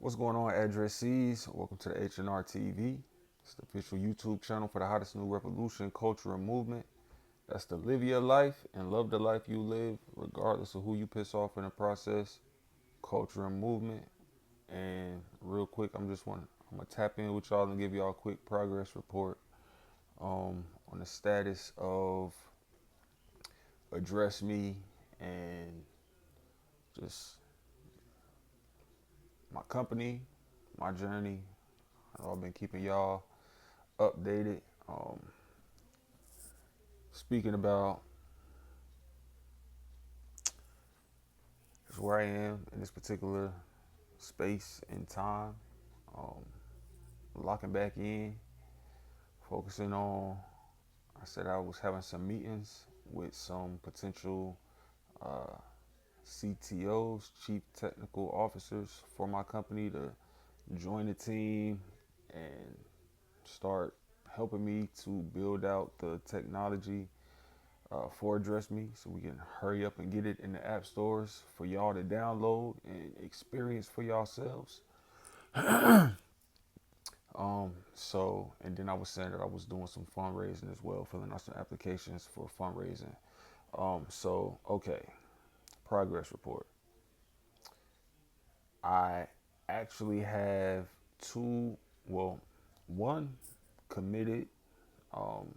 What's going on, addressees? Welcome to the H&R TV. It's the official YouTube channel for the hottest new revolution, culture, and movement. That's to live your life and love the life you live, regardless of who you piss off in the process. Culture and movement. And real quick, I'm gonna tap in with y'all and give y'all a quick progress report on the status of Address Me and just my company, my journey. I've been keeping y'all updated. Um, Speaking about is where I am in this particular space and time, um, locking back in, focusing on. I said I was having some meetings with some potential uh, CTOs, chief technical officers for my company to join the team and start helping me to build out the technology for Address Me so we can hurry up and get it in the app stores for y'all to download and experience for yourselves. And then I was saying that I was doing some fundraising as well, filling out some applications for fundraising. Okay, progress report. I actually have two, well, one committed, um,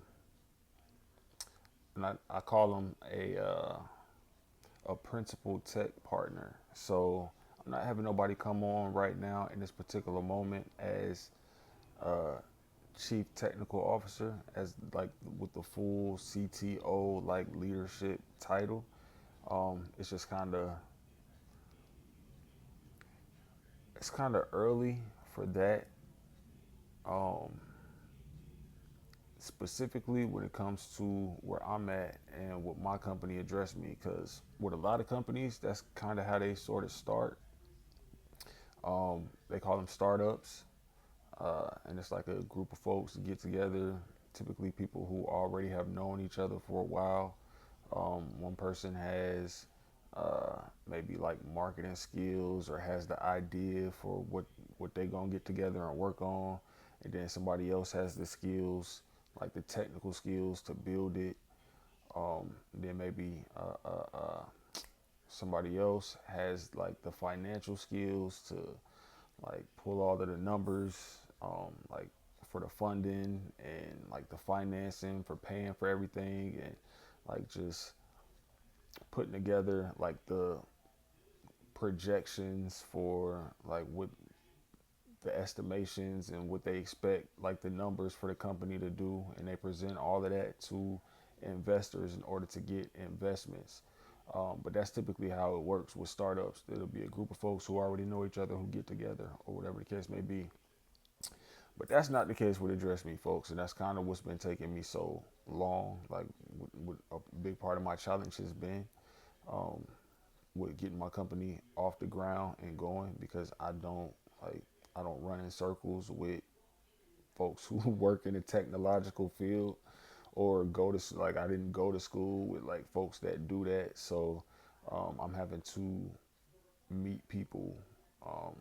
and I call them a principal tech partner. So I'm not having nobody come on right now in this particular moment as uh, chief technical officer, as like with the full CTO like leadership title. It's just kind of early for that. Um, Specifically when it comes to where I'm at and what my company addressed me, because with a lot of companies, that's kind of how they sort of start. They call them startups, and it's like a group of folks get together. Typically, people who already have known each other for a while. One person has maybe like marketing skills or has the idea for what they gonna get together and work on, and then somebody else has the skills, like the technical skills to build it. Then maybe somebody else has like the financial skills to like pull all of the numbers, like for the funding and like the financing for paying for everything, and like just putting together like the projections for like what the estimations and what they expect like the numbers for the company to do, and they present all of that to investors in order to get investments. But that's typically how it works with startups. It'll be a group of folks who already know each other who get together or whatever the case may be. But that's not the case with Address Me, folks, and that's kind of what's been taking me so long. Like, what a big part of my challenge has been um, with getting my company off the ground and going, because like I don't run in circles with folks who work in the technological field or go to like I didn't go to school with like folks that do that. So I'm having to meet people, um,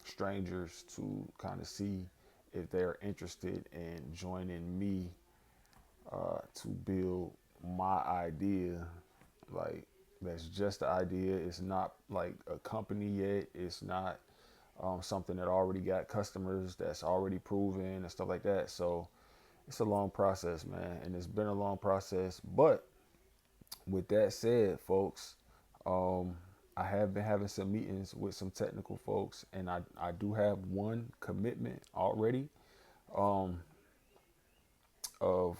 strangers, to kind of see if they're interested in joining me to build my idea. Like, that's just the idea. It's not like a company yet. It's not something that already got customers, that's already proven and stuff like that. So it's a long process, man, and it's been a long process. But with that said, folks, um, I have been having some meetings with some technical folks, and I do have one commitment already, um, of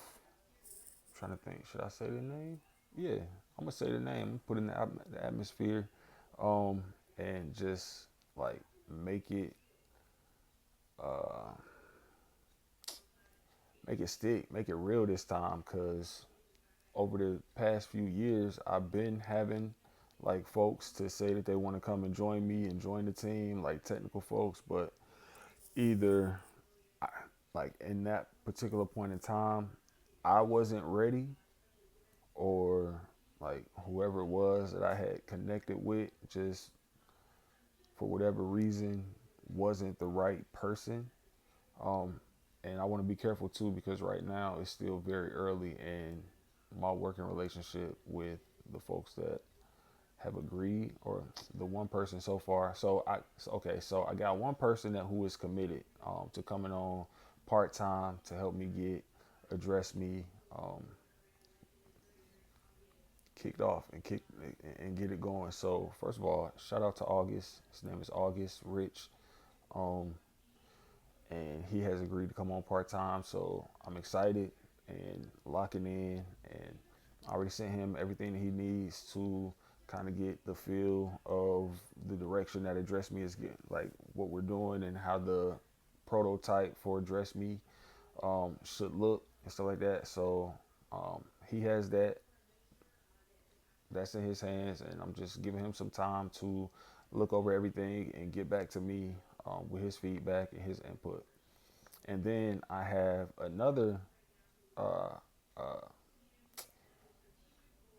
trying to think. Should I say the name? Yeah, I'm gonna say the name. Put in the atmosphere, um, and just like make it uh, make it stick, make it real this time. Cause over the past few years, I've been having like folks to say that they want to come and join me and join the team, like technical folks, but either I, like in that particular point in time, I wasn't ready, or like whoever it was that I had connected with just for whatever reason wasn't the right person. Um, and I want to be careful too because right now it's still very early in my working relationship with the folks that have agreed, or the one person so far. So I got one person that who is committed to coming on part time to help me get address me kicked off and get it going. So first of all, shout out to August. His name is August Rich, um, and he has agreed to come on part time. So I'm excited and locking in, and I already sent him everything that he needs to kind of get the feel of the direction that Address Me is getting, like what we're doing and how the prototype for Address Me should look and stuff like that. So he has that. That's in his hands, and I'm just giving him some time to look over everything and get back to me with his feedback and his input. And then I have another, uh, uh,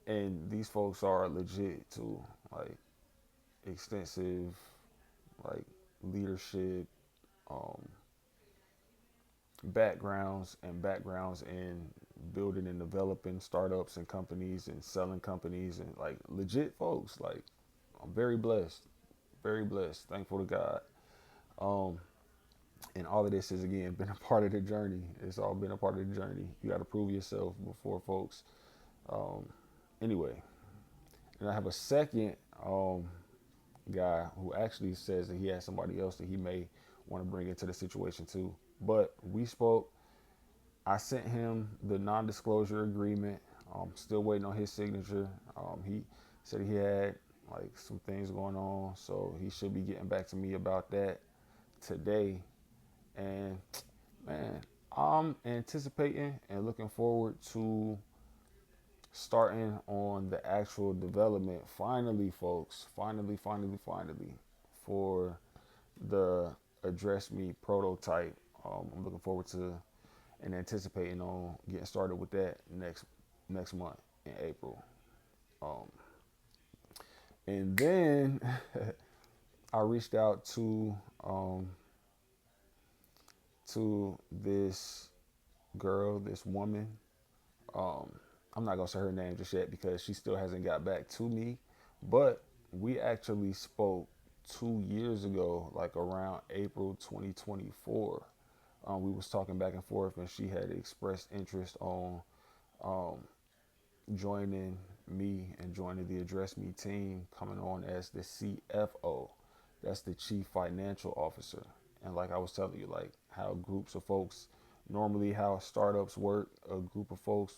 and these folks are legit too, like extensive, like leadership um, backgrounds in building and developing startups and companies and selling companies and like legit folks. Like I'm very blessed, thankful to God. Um, and all of this has again been a part of the journey. It's all been a part of the journey. You got to prove yourself before folks. Um, anyway, and I have a second um, guy who actually says that he has somebody else that he may want to bring into the situation too. But we spoke. I sent him the non-disclosure agreement. Still waiting on his signature. He said he had like some things going on, so he should be getting back to me about that today. And man, I'm anticipating and looking forward to starting on the actual development. Finally, folks, finally, for the Address Me prototype. I'm looking forward to and anticipating on getting started with that next month in April. Um, and then I reached out um, to this girl, this woman. Um, I'm not gonna say her name just yet because she still hasn't got back to me. But we actually spoke 2 years ago, like around April 2024. We was talking back and forth, and she had expressed interest on um, joining me and joining the Address Me team, coming on as the CFO. That's the Chief Financial Officer. And like I was telling you, like how groups of folks normally how startups work, a group of folks,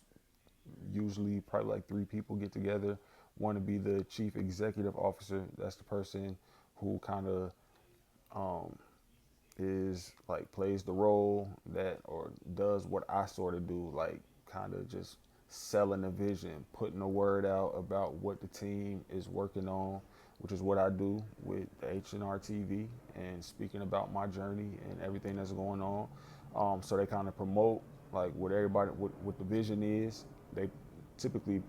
usually probably like three people get together, want to be the chief executive officer. That's the person who kind of um, is like plays the role that or does what I sort of do, like kind of just selling the vision, putting the word out about what the team is working on, which is what I do with the H&R TV and speaking about my journey and everything that's going on. So they kind of promote like what everybody, what the vision is. They typically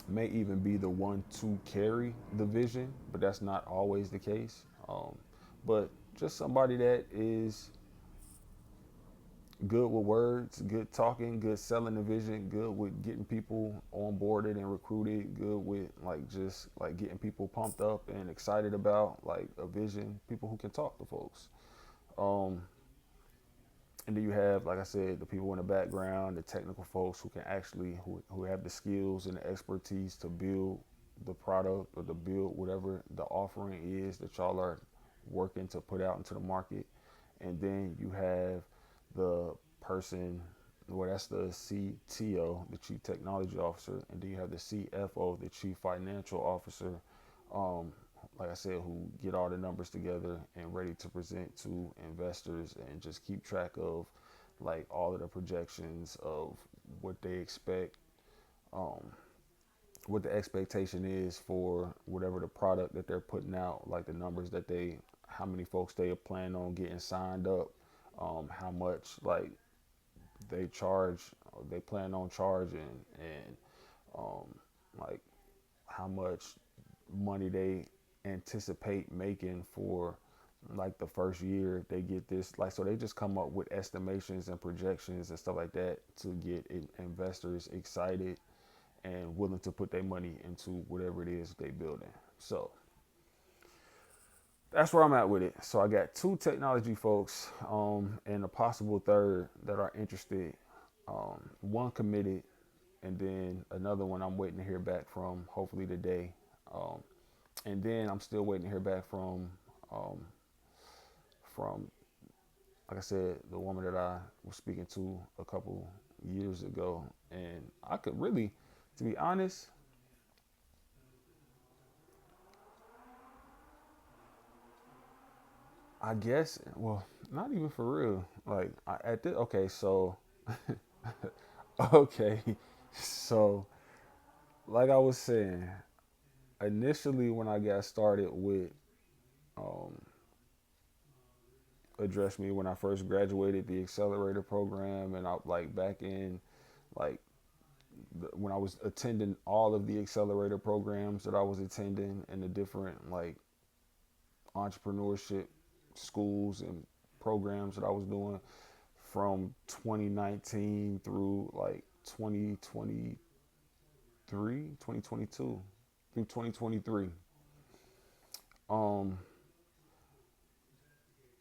may even be the one to carry the vision, but that's not always the case. But just somebody that is good with words, good talking, good selling the vision, good with getting people onboarded and recruited, good with like just like getting people pumped up and excited about like a vision, people who can talk to folks. Um, and then you have, like I said, the people in the background, the technical folks who can actually who have the skills and the expertise to build the product or to build whatever the offering is that y'all are working to put out into the market. And then you have the person, well, that's the CTO, the Chief Technology Officer, and then you have the CFO, the Chief Financial Officer. Um, like I said, who get all the numbers together and ready to present to investors and just keep track of like all of the projections of what they expect, um, what the expectation is for whatever the product that they're putting out, like the numbers that they, how many folks they plan on getting signed up, how much like they charge, they plan on charging, and um, like how much money they anticipate making for like the first year they get this, like, so they just come up with estimations and projections and stuff like that to get investors excited and willing to put their money into whatever it is they building. So that's where I'm at with it. So I got two technology folks, and a possible third that are interested. One committed, and then another one I'm waiting to hear back from, hopefully today. Um, and then I'm still waiting to hear back um, from, like I said, the woman that I was speaking to a couple years ago, and I could really, to be honest, I guess, well, not even for real. Like at this, okay, so okay, so like I was saying, initially when I got started with um, Address Me, when I first graduated the accelerator program, and I like back in like when I was attending all of the accelerator programs that I was attending and the different like entrepreneurship schools and programs that I was doing from 2019 through like 2023, 2022 through 2023. Um,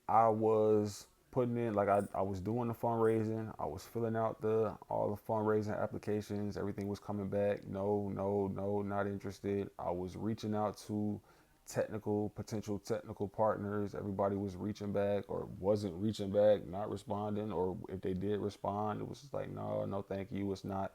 I was putting in like I was doing the fundraising. I was filling out the all the fundraising applications. Everything was coming back. No, no, no, not interested. I was reaching out to potential technical partners. Everybody was reaching back or wasn't reaching back, not responding, or if they did respond, it was just like no, no, thank you. It's not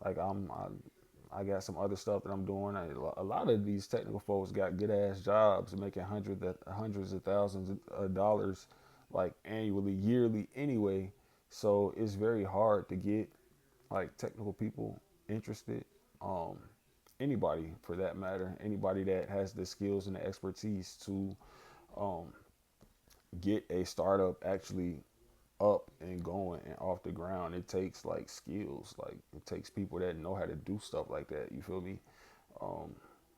like I got some other stuff that I'm doing. A lot of these technical folks got good ass jobs, making hundreds of thousands of dollars, like annually, yearly, anyway. So it's very hard to get like technical people interested. Um, Anybody for that matter, anybody that has the skills and the expertise to um, get a startup actually up and going and off the ground. It takes like skills, like it takes people that know how to do stuff like that. You feel me? Um,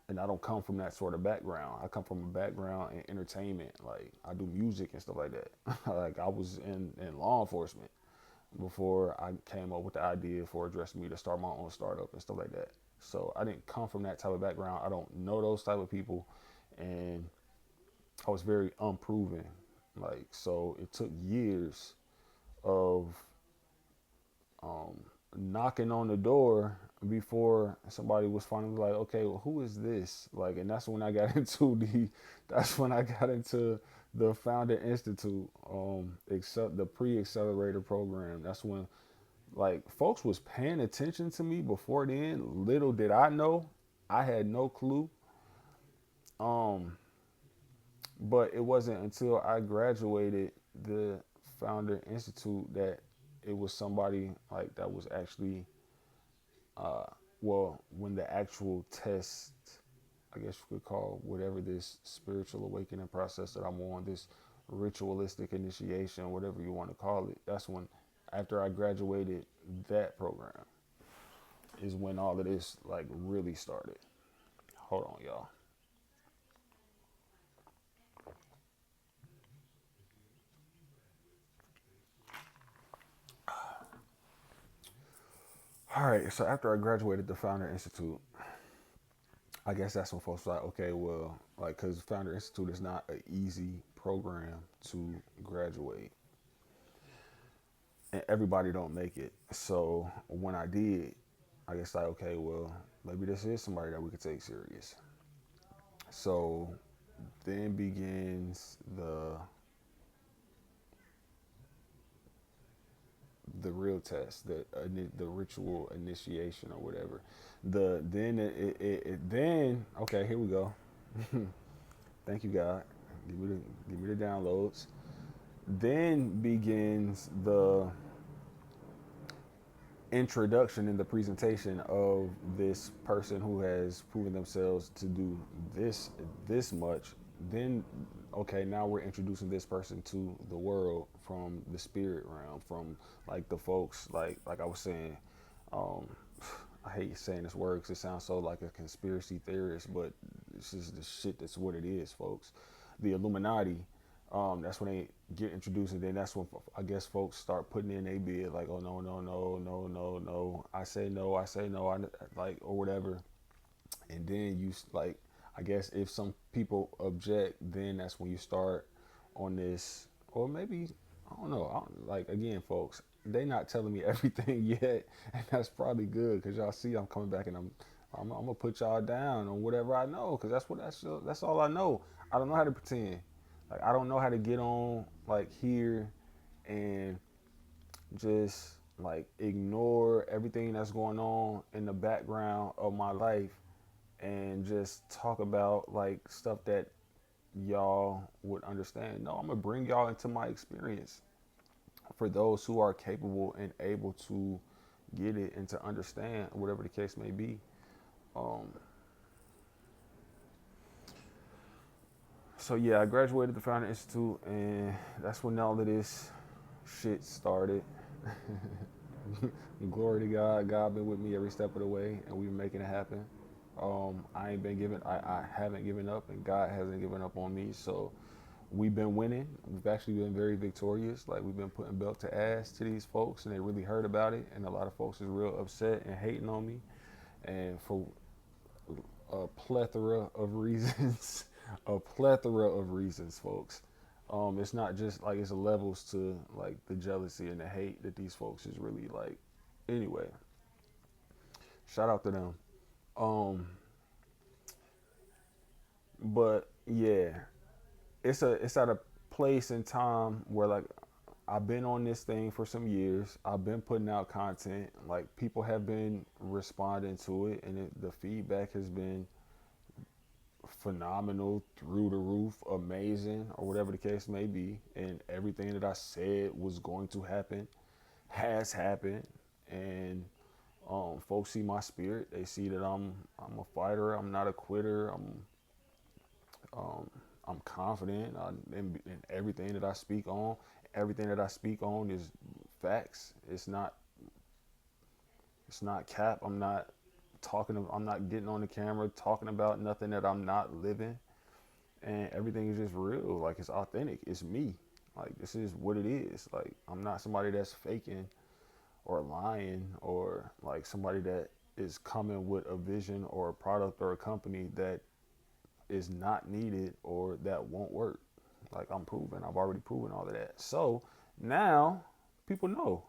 and I don't come from that sort of background. I come from a background in entertainment. Like I do music and stuff like that. Like I was in law enforcement before I came up with the idea for Address Me to start my own startup and stuff like that. So I didn't come from that type of background. I don't know those type of people, and I was very unproven. Like so, it took years of um, knocking on the door before somebody was finally like, okay, well, who is this? Like, and that's when I got into that's when I got into the Founder Institute, except the pre-accelerator program. That's when like folks was paying attention to me before then. Little did I know, I had no clue. Um, but it wasn't until I graduated the Founder Institute that it was somebody like that was actually uh, well, when the actual test, I guess you could call whatever this spiritual awakening process that I'm on, this ritualistic initiation, whatever you want to call it, that's when, after I graduated that program, is when all of this like really started. Hold on, y'all. All right, so after I graduated the Founder Institute, I guess that's when folks were like, okay, well, like, because Founder Institute is not an easy program to graduate, and everybody don't make it. So when I did, I guess like, okay, well, maybe this is somebody that we could take serious. So then begins the real test, the ritual initiation or whatever. The then it then okay, here we go. Thank you, God. Give me the downloads. Then begins the introduction and the presentation of this person who has proven themselves to do this much. Then okay, now we're introducing this person to the world from the spirit realm, from like the folks like I was saying. um I hate saying this word because it sounds so like a conspiracy theorist, but this is the shit. That's what it is, folks. The Illuminati, That's when they get introduced, and then that's when I guess folks start putting in a bid like, oh no, no, no, no, no, no. I say no, I say no, I like or whatever. And then you like, I guess if some people object, then that's when you start on this, or maybe I don't know. Like again, folks, they not telling me everything yet, and that's probably good because y'all see I'm coming back and I'm gonna put y'all down on whatever I know because that's all I know. I don't know how to pretend. Like I don't know how to get on like here and just like ignore everything that's going on in the background of my life and just talk about like stuff that y'all would understand. No, I'm gonna bring y'all into my experience for those who are capable and able to get it and to understand whatever the case may be. Um, so yeah, I graduated the Founder Institute, and that's when all of this shit started. Glory to God. God been with me every step of the way, and we've been making it happen. I ain't been giving. I haven't given up, and God hasn't given up on me. So we've been winning. We've actually been very victorious. Like we've been putting belt to ass to these folks, and they really heard about it. And a lot of folks is real upset and hating on me, and for a plethora of reasons, a plethora of reasons, folks. It's not just like it's levels to like the jealousy and the hate that these folks is really like. Anyway, shout out to them. Um, but yeah, it's at a place and time where like I've been on this thing for some years. I've been putting out content. Like people have been responding to it, and the feedback has been phenomenal, through the roof, amazing, or whatever the case may be. And everything that I said was going to happen has happened. And folks see my spirit. They see that I'm a fighter. I'm not a quitter. Um, I'm confident in everything that I speak on. Everything that I speak on is facts. It's not cap. I'm not getting on the camera talking about nothing that I'm not living. And everything is just real. Like it's authentic. It's me. Like this is what it is. Like I'm not somebody that's faking or lying or like somebody that is coming with a vision or a product or a company that is not needed or that won't work. Like I'm proven. I've already proven all of that. So now people know.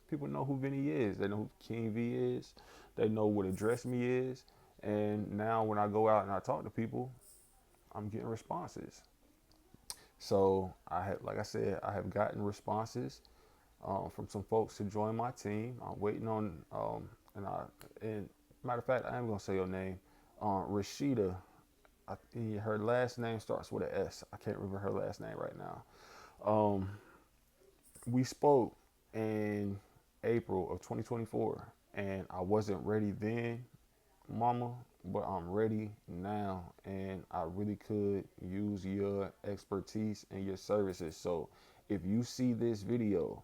People know who Vinny is. They know who King V is. They know what Address Me is. And now when I go out and I talk to people, I'm getting responses. So I have, like I said, I have gotten responses from some folks to join my team. I'm waiting on, and matter of fact, I am gonna say your name, Rashida. Her last name starts with an S. I can't remember her last name right now. Um, we spoke in April of 2024, and I wasn't ready then, Mama, but I'm ready now, and I really could use your expertise and your services. So, if you see this video,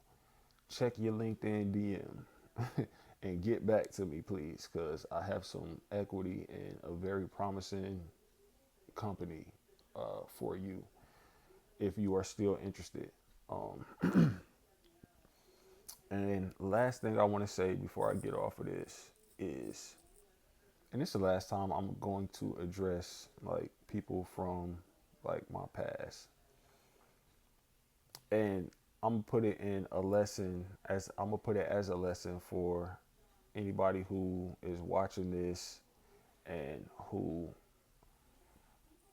check your LinkedIn DM and get back to me, please, because I have some equity in a very promising company for you if you are still interested. Um, and last thing I want to say before I get off of this is, and this is the last time I'm going to address like people from like my past, and I'm gonna put it in a lesson as I'm gonna put it as a lesson for anybody who is watching this and who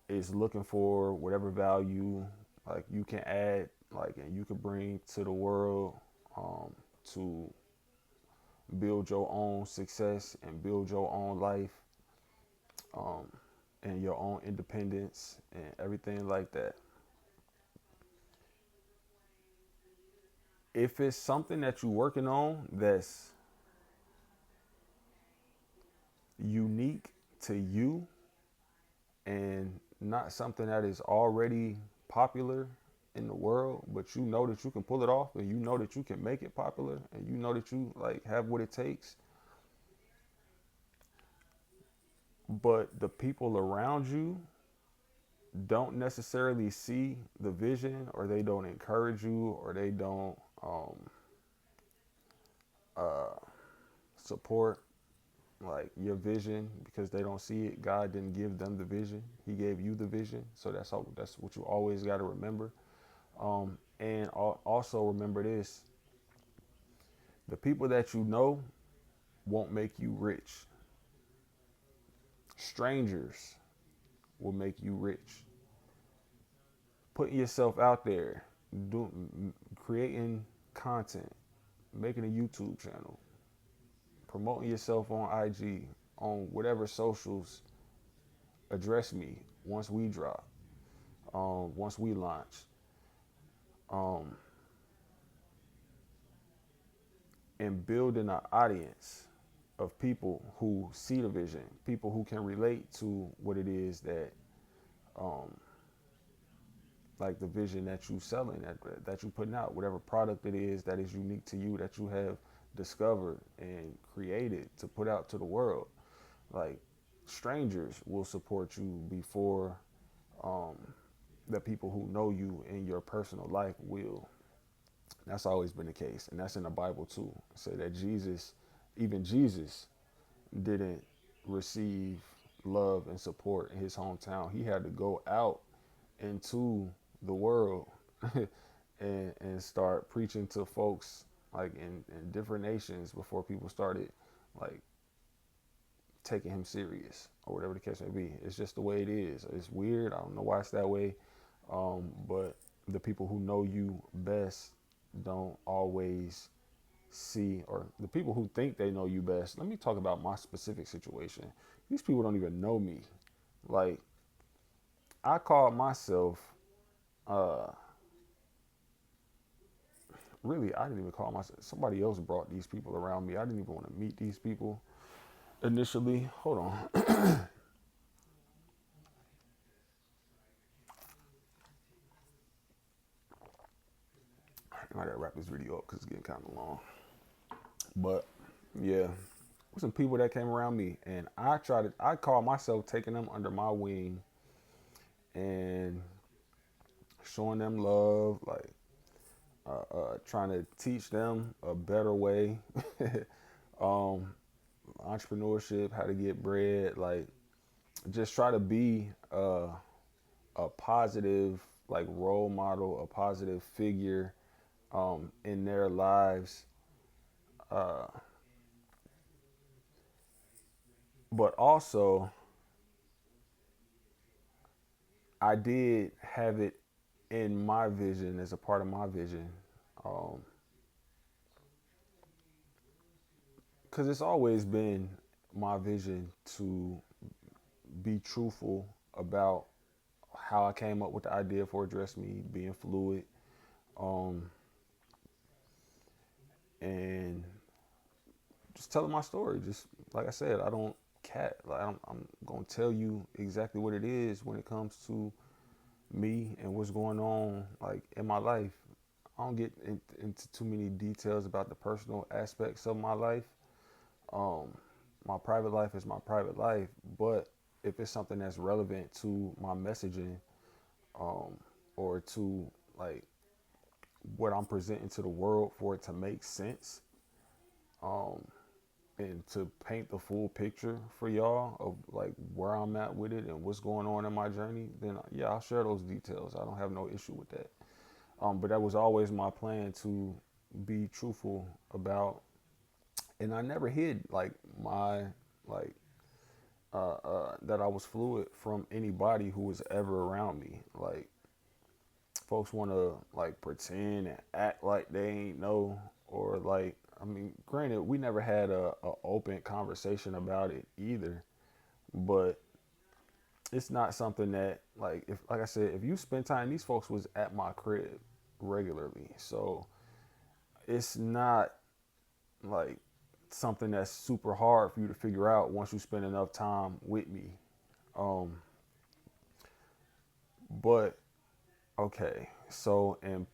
is looking for whatever value like you can add like and you can bring to the world to build your own success and build your own life um, and your own independence and everything like that. If it's something that you're working on that's unique to you and not something that is already popular in the world, but you know that you can pull it off and you know that you can make it popular and you know that you like have what it takes, but the people around you don't necessarily see the vision, or they don't encourage you, or they don't uh, support like your vision because they don't see it. God didn't give them the vision. He gave you the vision. So that's what you always got to remember. And also remember this: the people that you know won't make you rich. Strangers will make you rich. Putting yourself out there, creating content, making a YouTube channel, promoting yourself on IG, on whatever socials. Address me once we drop, once we launch, um, and building an audience of people who see the vision, people who can relate to what it is that, um, like the vision that you selling, that you putting out, whatever product it is that is unique to you, that you have discovered and created to put out to the world. Like, strangers will support you before um, the people who know you in your personal life will. That's always been the case, and that's in the Bible too. Say that even Jesus, didn't receive love and support in his hometown. He had to go out into the world and start preaching to folks like in different nations before people started like taking him serious or whatever the case may be. It's just the way it is. It's weird. I don't know why it's that way. But the people who know you best don't always see, or the people who think they know you best. Let me talk about my specific situation. These people don't even know me. Like, I call myself, uh, really, I didn't even call myself, somebody else brought these people around me. I didn't even want to meet these people initially. Hold on. I gotta wrap this video up because it's getting kind of long. But yeah, some people that came around me, and I call myself taking them under my wing and showing them love, like trying to teach them a better way, um, entrepreneurship, how to get bread, like just try to be a positive like role model, a positive figure in their lives. Uh, but also, I did have it in my vision, as a part of my vision, because it's always been my vision to be truthful about how I came up with the idea for Address Me, being fluid, um, and just telling my story. Just like I said, I don't like I'm gonna tell you exactly what it is when it comes to me and what's going on like in my life. I don't get into too many details about the personal aspects of my life. Um, my private life is my private life, but if it's something that's relevant to my messaging, um, or to like what I'm presenting to the world for it to make sense, um, and to paint the full picture for y'all of like where I'm at with it and what's going on in my journey, then yeah, I'll share those details. I don't have no issue with that. But that was always my plan to be truthful about, and I never hid like my like that I was fluid from anybody who was ever around me. Like, folks want to like pretend and act like they ain't know, or like, I mean, granted, we never had a open conversation about it either, but it's not something that like, if like I said, if you spend time, these folks was at my crib regularly, so it's not like something that's super hard for you to figure out once you spend enough time with me. Um, but okay, so, and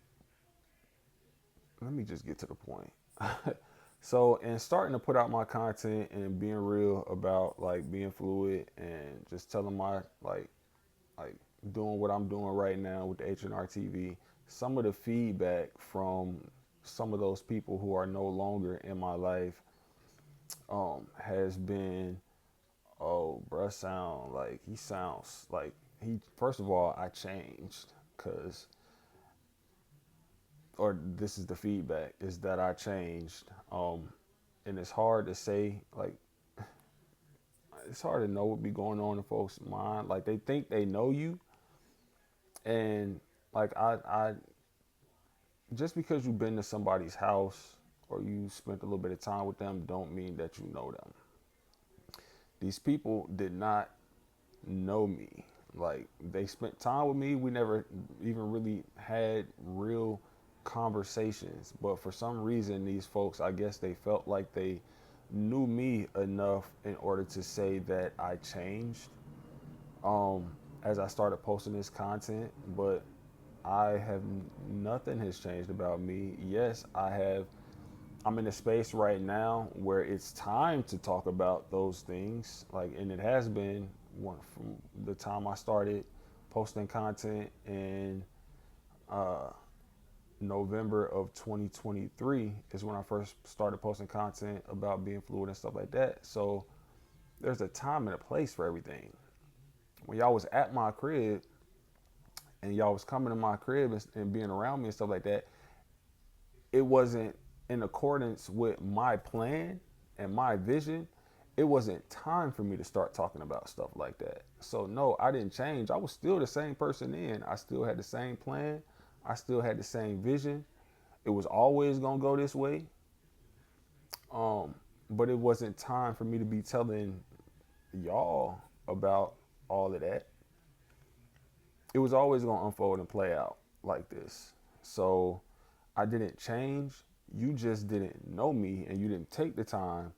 let me just get to the point. So, in starting to put out my content and being real about like being fluid and just telling my like doing what I'm doing right now with the H&R TV, some of the feedback from some of those people who are no longer in my life has been, oh, bruh, sound like he sounds like he. First of all, I changed, cause, or this is the feedback, is that I changed, and it's hard to say, like, it's hard to know what be going on in folks' mind. Like they think they know you, and like I just because you've been to somebody's house or you spent a little bit of time with them, don't mean that you know them. These people did not know me. Like they spent time with me. We never even really had real conversations. But for some reason, these folks, I guess they felt like they knew me enough in order to say that I changed um, as I started posting this content. But I have nothing has changed about me. Yes, I have. I'm in a space right now where it's time to talk about those things. Like, and it has been one from the time I started posting content in uh, November of 2023 is when I first started posting content about being fluid and stuff like that. So there's a time and a place for everything. When y'all was at my crib and y'all was coming to my crib and being around me and stuff like that, it wasn't in accordance with my plan and my vision. It wasn't time for me to start talking about stuff like that. So no, I didn't change. I was still the same person then. I still had the same plan. I still had the same vision. It was always gonna go this way. Um, but it wasn't time for me to be telling y'all about all of that. It was always gonna unfold and play out like this. So I didn't change. You just didn't know me and you didn't take the time.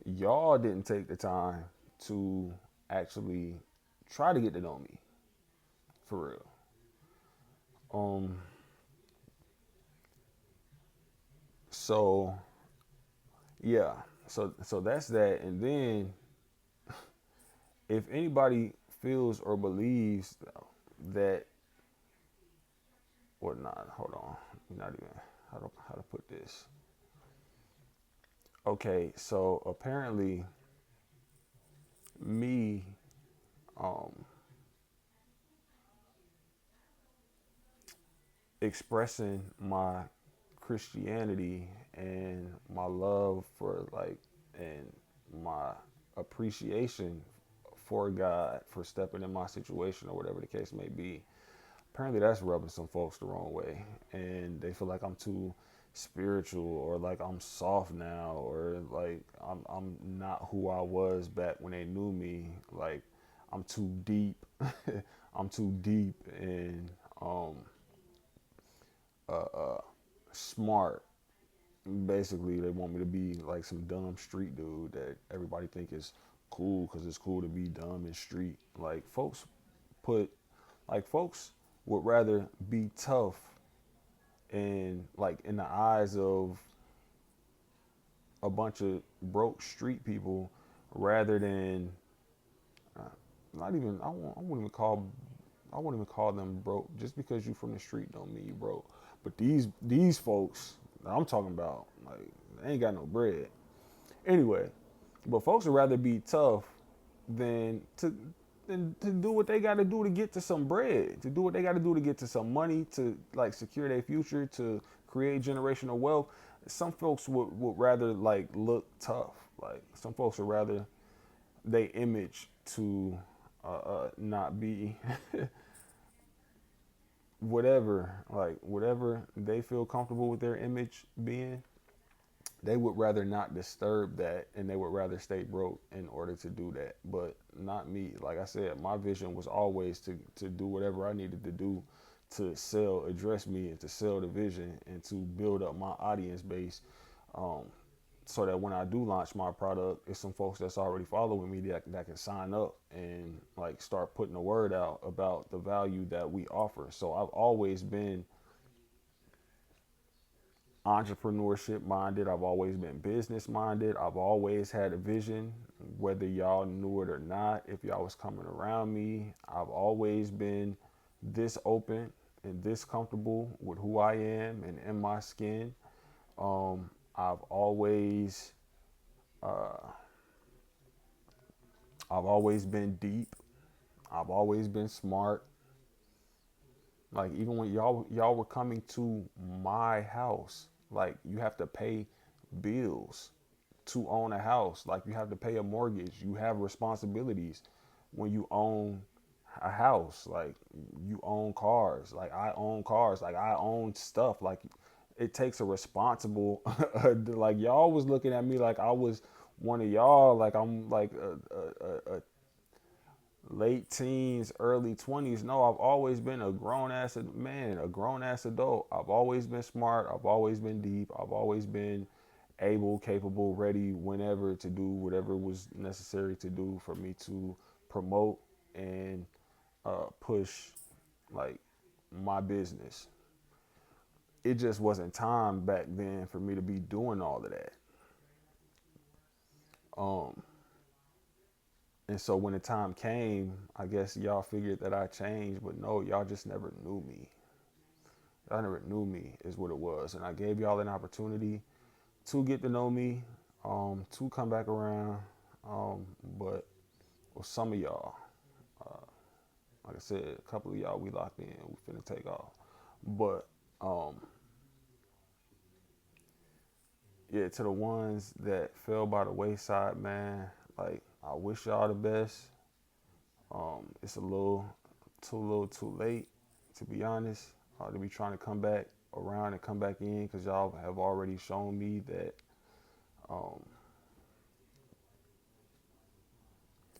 Y'all didn't take the time to actually try to get to know me for real. Um so yeah. So that's that. And then if anybody feels or believes that, or not, hold on. Not even how to put this. Okay, so apparently me um expressing my Christianity and my love for, like, and my appreciation for God for stepping in my situation or whatever the case may be. Apparently that's rubbing some folks the wrong way and they feel like I'm too spiritual or like I'm soft now or like I'm not who I was back when they knew me. Like I'm too deep. I'm too deep and um smart. Basically, they want me to be like some dumb street dude that everybody think is cool because it's cool to be dumb and street. Put, folks would rather be tough and like in the eyes of a bunch of broke street people rather than uh, not even I wouldn't even call them broke. Just because you from the street don't mean you broke. But these folks that I'm talking about, like, they ain't got no bread. Anyway, but folks would rather be tough than to do what they got to do to get to some bread, to do what they got to do to get to some money, to like secure their future, to create generational wealth. Some folks would rather like look tough. Like some folks would rather they image to not be whatever they feel comfortable with their image being. They would rather not disturb that and they would rather stay broke in order to do that. But not me. Like I said, my vision was always to do whatever I needed to do to address me and to sell the vision and to build up my audience base, um, so that when I do launch my product, it's some folks that's already following me that can sign up and like start putting the word out about the value that we offer. So I've always been entrepreneurship minded. I've always been business minded. I've always had a vision, whether y'all knew it or not. If y'all was coming around me, I've always been this open and this comfortable with who I am and in my skin. I've always, uh, I've always been deep. I've always been smart. Like even when y'all were coming to my house, like you have to pay bills to own a house. Like you have to pay a mortgage. You have responsibilities when you own a house. Like you own cars. Like I own cars. Like I own stuff. Like it takes a responsible. Like y'all was looking at me like I was one of y'all. Like I'm like a late teens, early 20s. No, I've always been a grown ass man, a grown ass adult. I've always been smart. I've always been deep. I've always been able, capable, ready whenever to do whatever was necessary to do for me to promote and push like my business. It just wasn't time back then for me to be doing all of that. Um, and so when the time came, I guess y'all figured that I changed, but no, y'all just never knew me. Y'all never knew me is what it was. And I gave y'all an opportunity to get to know me, to come back around. But with some of y'all, like I said, a couple of y'all we locked in, we finna take off. But um, yeah, to the ones that fell by the wayside, man, like I wish y'all the best. It's a little too late, to be honest, to be trying to come back around and come back in because y'all have already shown me that. Um,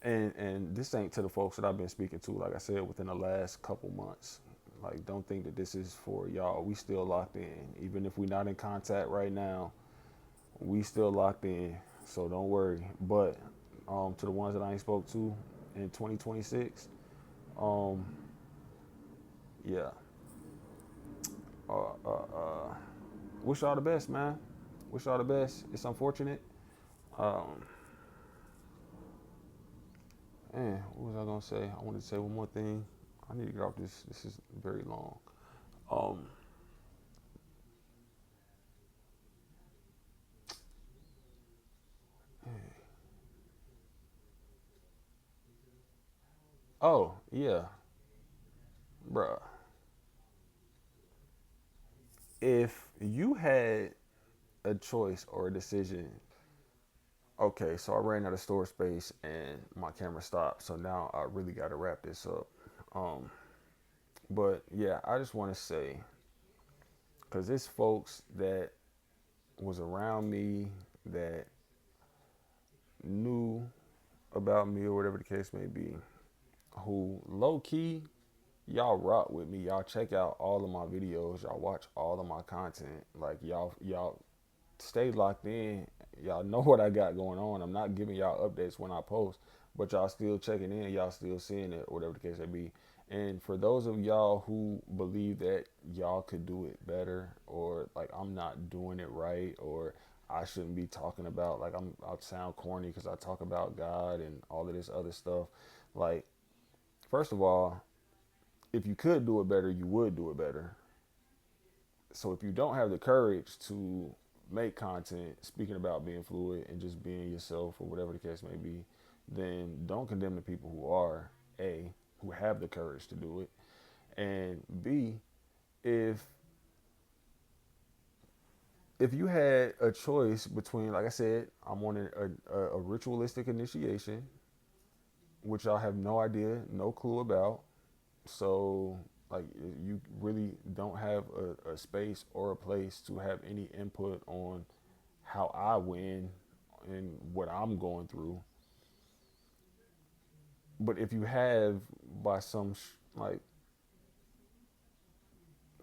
and this ain't to the folks that I've been speaking to, like I said, within the last couple months. Like, don't think that this is for y'all. We still locked in, even if we're not in contact right now. We still locked in, so don't worry. But to the ones that I ain't spoke to in 2026, um, yeah, uh, uh, uh, wish y'all the best, man. Wish y'all the best. It's unfortunate. Um, Man, what was I gonna say? I wanted to say one more thing. I need to get off this. This is very long. Um, oh yeah, bruh. If you had a choice or a decision, okay, so I ran out of storage space and my camera stopped. So now I really got to wrap this up. Um, but yeah, I just want to say, cause it's folks that was around me that knew about me or whatever the case may be, who low key y'all rock with me. Y'all check out all of my videos. Y'all watch all of my content. Like y'all stay locked in. Y'all know what I got going on. I'm not giving y'all updates when I post, but y'all still checking in. Y'all still seeing it, or whatever the case may be. And for those of y'all who believe that y'all could do it better, or like I'm not doing it right, or I shouldn't be talking about like I sound corny because I talk about God and all of this other stuff. Like, first of all, if you could do it better, you would do it better. So if you don't have the courage to make content speaking about being fluid and just being yourself or whatever the case may be, then don't condemn the people who are A, who have the courage to do it, and B, if if you had a choice between, like I said, I'm on a ritualistic initiation, which I have no idea, no clue about. So, like, you really don't have a space or a place to have any input on how I win and what I'm going through. But if you have, by some like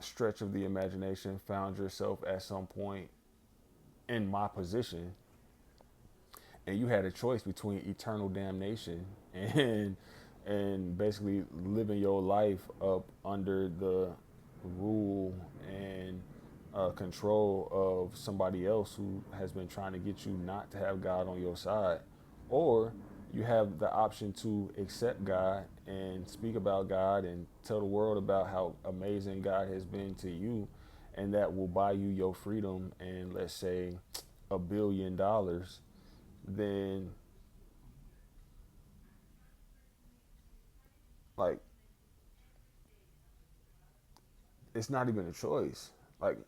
stretch of the imagination, found yourself at some point in my position, and you had a choice between eternal damnation and basically living your life up under the rule and control of somebody else who has been trying to get you not to have God on your side, or you have the option to accept God and speak about God and tell the world about how amazing God has been to you, and that will buy you your freedom and, let's say, $1 billion. Then, like, it's not even a choice. Like,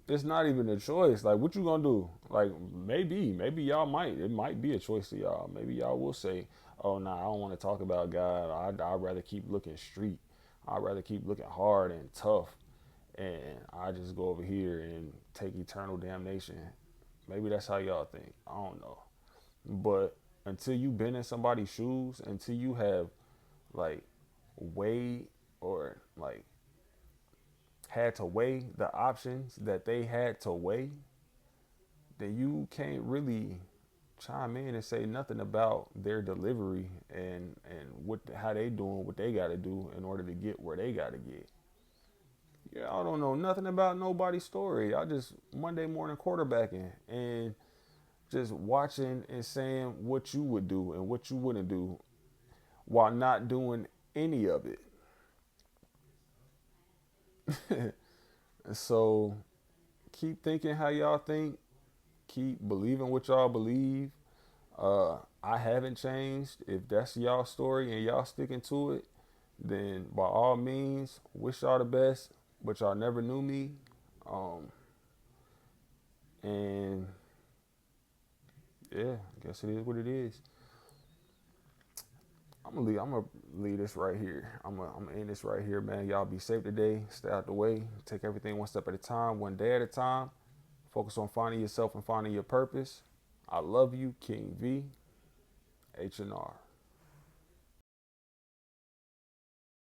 it's not even a choice. Like, what you gonna do? Like, maybe y'all might. It might be a choice to y'all. Maybe y'all will say, "Oh, nah, I don't want to talk about God. I'd rather keep looking street. I'd rather keep looking hard and tough, and I just go over here and take eternal damnation." Maybe that's how y'all think. I don't know. But until you've been in somebody's shoes, until you have like weighed or like had to weigh the options that they had to weigh, then you can't really chime in and say nothing about their delivery and what how they doing what they got to do in order to get where they got to get. Yeah, I don't know nothing about nobody's story. I just Monday morning quarterbacking and just watching and saying what you would do and what you wouldn't do while not doing any of it. So keep thinking how y'all think. Keep believing what y'all believe. I haven't changed. If that's y'all story and y'all sticking to it, then by all means, wish y'all the best. But y'all never knew me, um, and yeah, I guess it is what it is. I'm gonna leave this right here. I'm gonna end this right here, man. Y'all be safe today. Stay out the way. Take everything one step at a time, one day at a time. Focus on finding yourself and finding your purpose. I love you, King V, H&R.